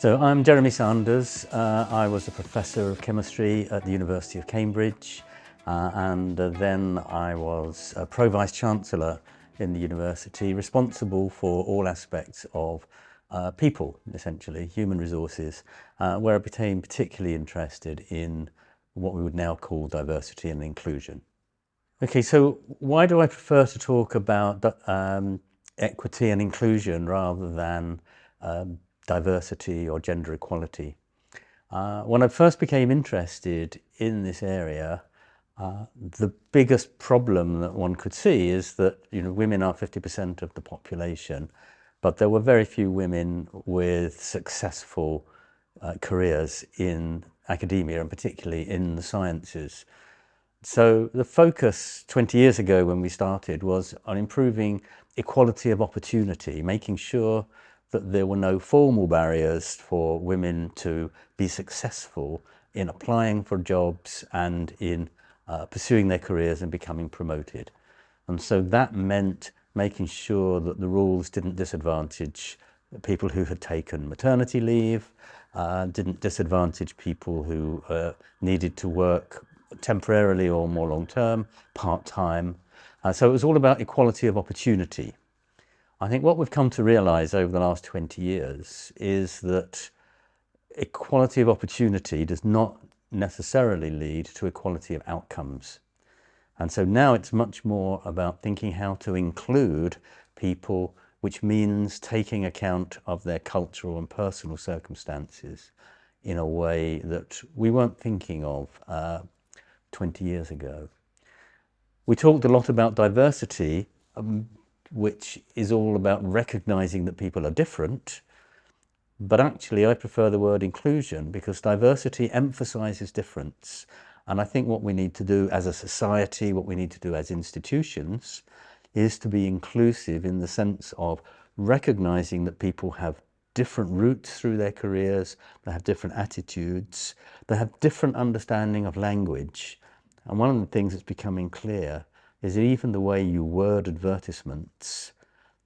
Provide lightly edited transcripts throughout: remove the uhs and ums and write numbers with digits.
So I'm Jeremy Sanders. I was a professor of chemistry at the University of Cambridge, and then I was a Pro-Vice Chancellor in the university, responsible for all aspects of people, essentially, human resources, where I became particularly interested in what we would now call diversity and inclusion. Okay, so why do I prefer to talk about equity and inclusion rather than diversity or gender equality? When I first became interested in this area, the biggest problem that one could see is that women are 50% of the population, but there were very few women with successful careers in academia, and particularly in the sciences. So the focus 20 years ago when we started was on improving equality of opportunity, making sure that there were no formal barriers for women to be successful in applying for jobs and in pursuing their careers and becoming promoted. And so that meant making sure that the rules didn't disadvantage people who had taken maternity leave, didn't disadvantage people who needed to work temporarily or more long-term, part-time. So it was all about equality of opportunity. I think what we've come to realize over the last 20 years is that equality of opportunity does not necessarily lead to equality of outcomes. And so now it's much more about thinking how to include people, which means taking account of their cultural and personal circumstances in a way that we weren't thinking of 20 years ago. We talked a lot about diversity, which is all about recognizing that people are different, but actually I prefer the word inclusion because diversity emphasizes difference. And I think what we need to do as a society, what we need to do as institutions, is to be inclusive in the sense of recognizing that people have different routes through their careers, they have different attitudes, they have different understanding of language. And one of the things that's becoming clear is that even the way you word advertisements,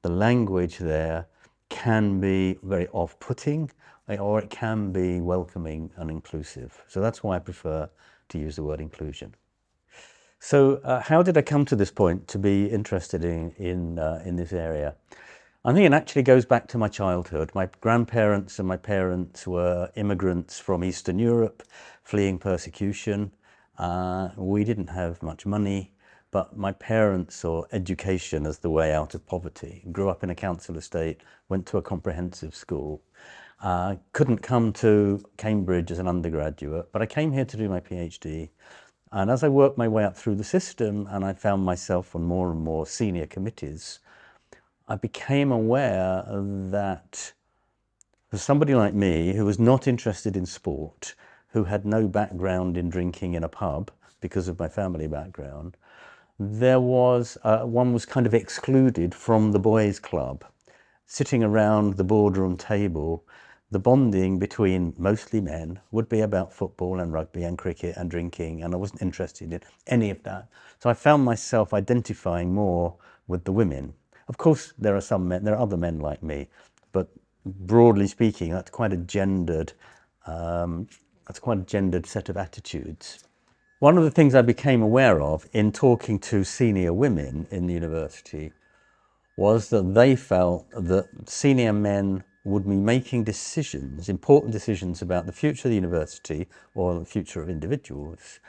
the language there can be very off-putting or it can be welcoming and inclusive. So that's why I prefer to use the word inclusion. So how did I come to this point to be interested in this area? I think it actually goes back to my childhood. My grandparents and my parents were immigrants from Eastern Europe, fleeing persecution. We didn't have much money, but my parents saw education as the way out of poverty. Grew up in a council estate, went to a comprehensive school. Couldn't come to Cambridge as an undergraduate, but I came here to do my PhD. And as I worked my way up through the system and I found myself on more and more senior committees, I became aware that for somebody like me who was not interested in sport, who had no background in drinking in a pub because of my family background, there was, one was kind of excluded from the boys' club. Sitting around the boardroom table, the bonding between mostly men would be about football and rugby and cricket and drinking, and I wasn't interested in any of that. So I found myself identifying more with the women. Of course, there are some men, there are other men like me, but broadly speaking, that's quite a gendered set of attitudes. One of the things I became aware of in talking to senior women in the university was that they felt that senior men would be making decisions, important decisions about the future of the university or the future of individuals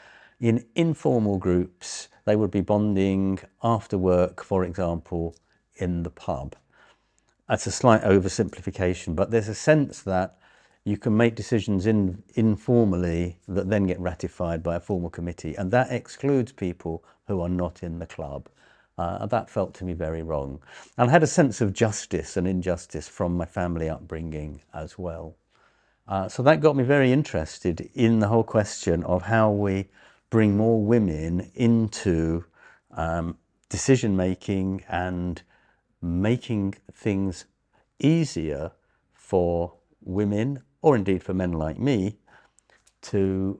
in informal groups. They would be bonding after work, for example, in the pub. That's a slight oversimplification, but there's a sense that you can make decisions informally that then get ratified by a formal committee, and that excludes people who are not in the club. That felt to me very wrong. And I had a sense of justice and injustice from my family upbringing as well. So that got me very interested in the whole question of how we bring more women into decision-making and making things easier for women, or indeed for men like me, to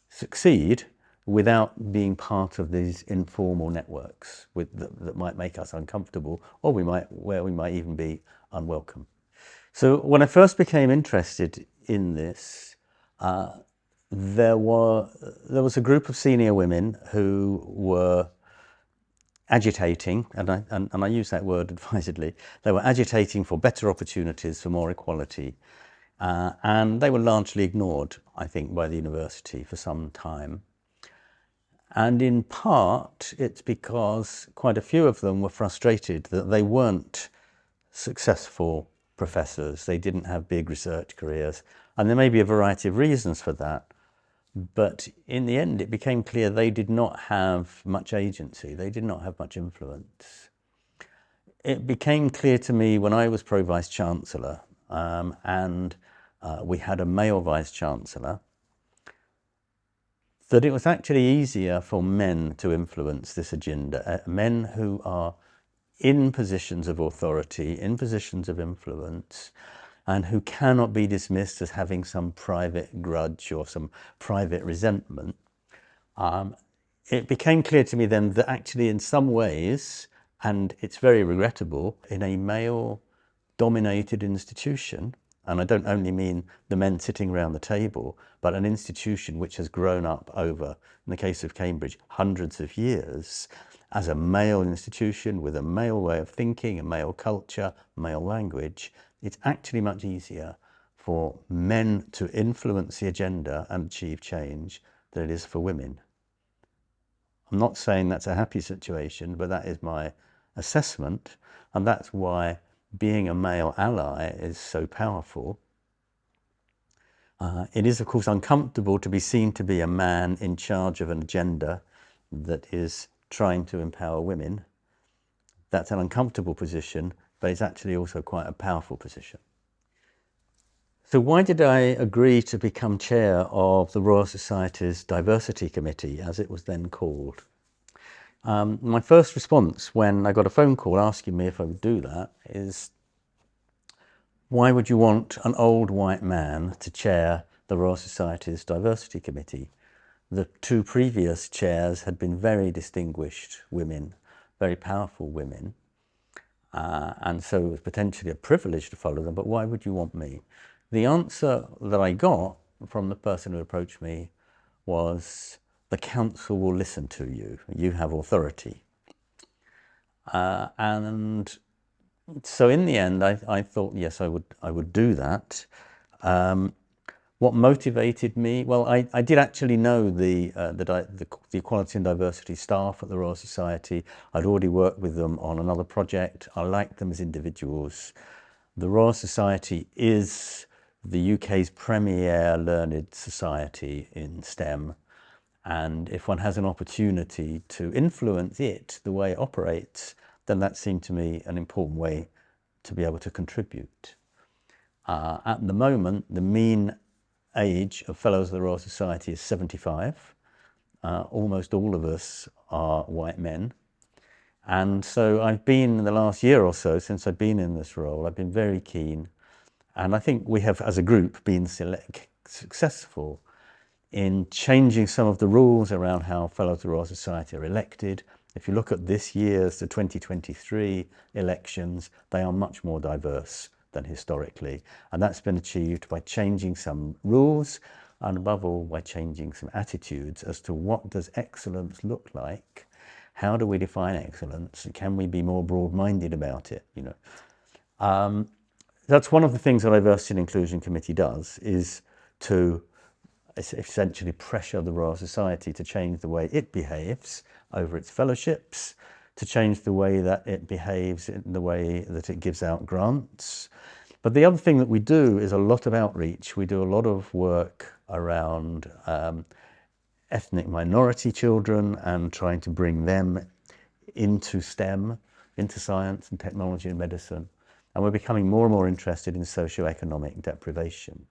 succeed without being part of these informal networks that might make us uncomfortable, or where we might even be unwelcome. So when I first became interested in this, there was a group of senior women who were agitating, and I use that word advisedly. They were agitating for better opportunities, for more equality, and they were largely ignored, I think, by the university for some time. And in part, it's because quite a few of them were frustrated that they weren't successful professors. They didn't have big research careers, and there may be a variety of reasons for that. But in the end, it became clear they did not have much agency. They did not have much influence. It became clear to me when I was Pro-Vice-Chancellor and we had a male Vice-Chancellor, that it was actually easier for men to influence this agenda, men who are in positions of authority, in positions of influence, and who cannot be dismissed as having some private grudge or some private resentment. It became clear to me then that actually in some ways, and it's very regrettable, in a male-dominated institution, and I don't only mean the men sitting around the table, but an institution which has grown up over, in the case of Cambridge, hundreds of years, as a male institution with a male way of thinking, a male culture, male language, it's actually much easier for men to influence the agenda and achieve change than it is for women. I'm not saying that's a happy situation, but that is my assessment, and that's why being a male ally is so powerful. It is, of course, uncomfortable to be seen to be a man in charge of an agenda that is trying to empower women. That's an uncomfortable position, but it's actually also quite a powerful position. So why did I agree to become chair of the Royal Society's Diversity Committee, as it was then called? My first response when I got a phone call asking me if I would do that is, why would you want an old white man to chair the Royal Society's Diversity Committee? The two previous chairs had been very distinguished women, very powerful women, and so it was potentially a privilege to follow them, but why would you want me? The answer that I got from the person who approached me was, the council will listen to you, you have authority. And so in the end, I thought, yes, I would do that. What motivated me? Well, I did actually know the Equality and Diversity staff at the Royal Society. I'd already worked with them on another project. I liked them as individuals. The Royal Society is the UK's premier learned society in STEM. And if one has an opportunity to influence it, the way it operates, then that seemed to me an important way to be able to contribute. At the moment, the mean age of Fellows of the Royal Society is 75. Almost all of us are white men. And so I've been, in the last year or so, since I've been in this role, I've been very keen. And I think we have, as a group, been successful in changing some of the rules around how Fellows of the Royal Society are elected. If you look at this year's, the 2023 elections, they are much more diverse than historically. And that's been achieved by changing some rules and above all by changing some attitudes as to what does excellence look like? How do we define excellence? And can we be more broad-minded about it? That's one of the things that the Diversity and Inclusion Committee does, is to essentially pressure the Royal Society to change the way it behaves over its fellowships, to change the way that it behaves in the way that it gives out grants. But the other thing that we do is a lot of outreach. We do a lot of work around ethnic minority children and trying to bring them into STEM, into science and technology and medicine. And we're becoming more and more interested in socioeconomic deprivation.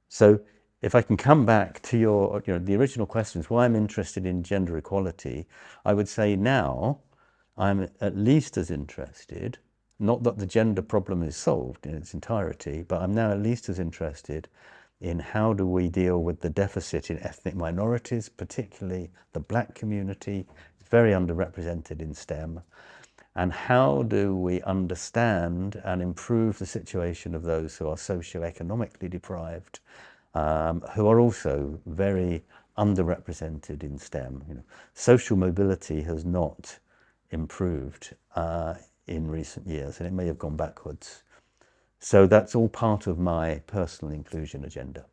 So if I can come back to the original questions, why I'm interested in gender equality, I would say now I'm at least as interested, not that the gender problem is solved in its entirety, but I'm now at least as interested in how do we deal with the deficit in ethnic minorities, particularly the Black community. It's very underrepresented in STEM. And how do we understand and improve the situation of those who are socioeconomically deprived, who are also very underrepresented in STEM? You know, social mobility has not improved in recent years, and it may have gone backwards. So that's all part of my personal inclusion agenda.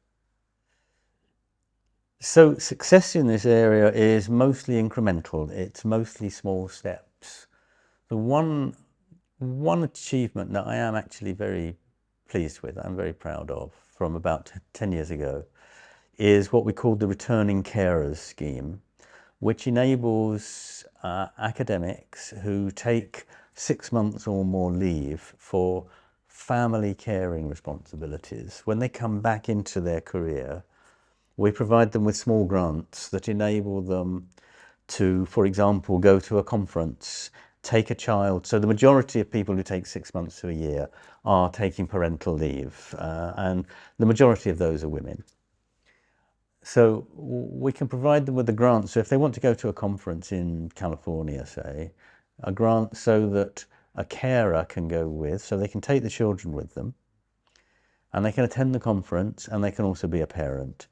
So success in this area is mostly incremental. It's mostly small steps. The one achievement that I am actually very pleased with, I'm very proud of, from about 10 years ago, is what we call the Returning Carers Scheme, which enables academics who take 6 months or more leave for family caring responsibilities. When they come back into their career, we provide them with small grants that enable them to, for example, go to a conference, take a child. So the majority of people who take 6 months to a year are taking parental leave, and the majority of those are women. So we can provide them with a grant. So if they want to go to a conference in California, say, a grant so that a carer can go with, so they can take the children with them, and they can attend the conference, and they can also be a parent.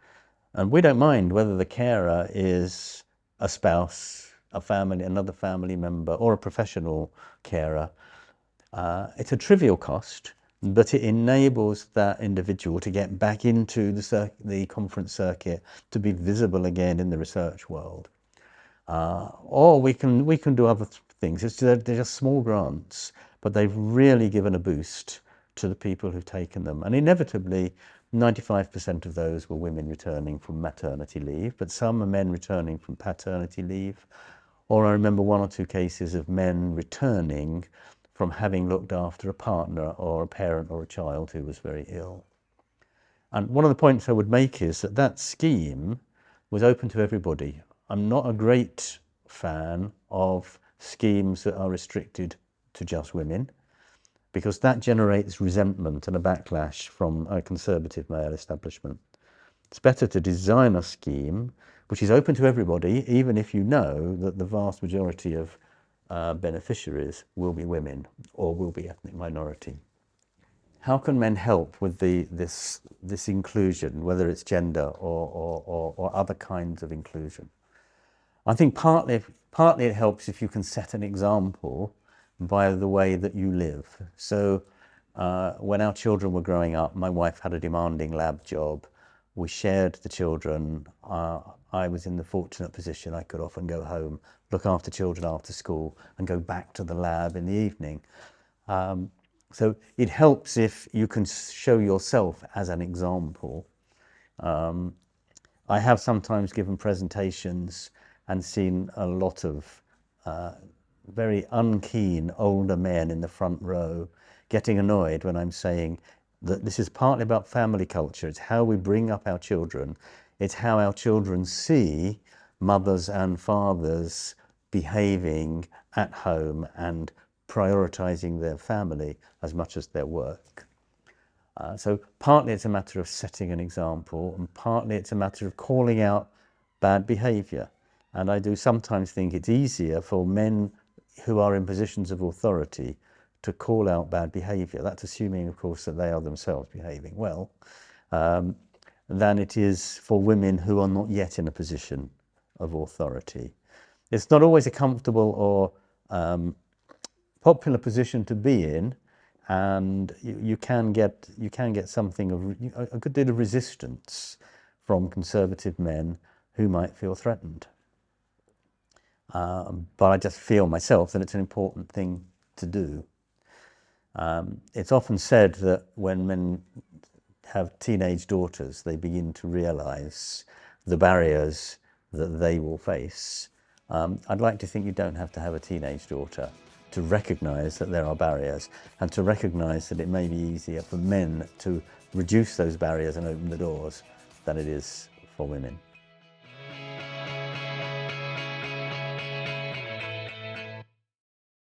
And we don't mind whether the carer is a spouse, a family, another family member, or a professional carer. It's a trivial cost, but it enables that individual to get back into the conference circuit, to be visible again in the research world. Or we can do other things. They're just small grants, but they've really given a boost to the people who've taken them. And inevitably, 95% of those were women returning from maternity leave, but some are men returning from paternity leave. Or I remember 1 or 2 cases of men returning from having looked after a partner or a parent or a child who was very ill. And one of the points I would make is that that scheme was open to everybody. I'm not a great fan of schemes that are restricted to just women, because that generates resentment and a backlash from a conservative male establishment. It's better to design a scheme which is open to everybody, even if you know that the vast majority of beneficiaries will be women or will be ethnic minority. How can men help with this inclusion, whether it's gender or other kinds of inclusion? I think partly it helps if you can set an example by the way that you live. So when our children were growing up, my wife had a demanding lab job. We shared the children. I was in the fortunate position I could often go home, look after children after school, and go back to the lab in the evening. So it helps if you can show yourself as an example. I have sometimes given presentations and seen a lot of very unkeen older men in the front row getting annoyed when I'm saying that this is partly about family culture. It's how we bring up our children. It's how our children see mothers and fathers behaving at home and prioritizing their family as much as their work. So partly it's a matter of setting an example, and partly it's a matter of calling out bad behavior. And I do sometimes think it's easier for men who are in positions of authority to call out bad behavior. That's assuming, of course, that they are themselves behaving well, than it is for women who are not yet in a position of authority. It's not always a comfortable or popular position to be in, and you can get something of a good deal of resistance from conservative men who might feel threatened. But I just feel myself that it's an important thing to do. It's often said that when men have teenage daughters, they begin to realize the barriers that they will face. I'd like to think you don't have to have a teenage daughter to recognize that there are barriers, and to recognize that it may be easier for men to reduce those barriers and open the doors than it is for women.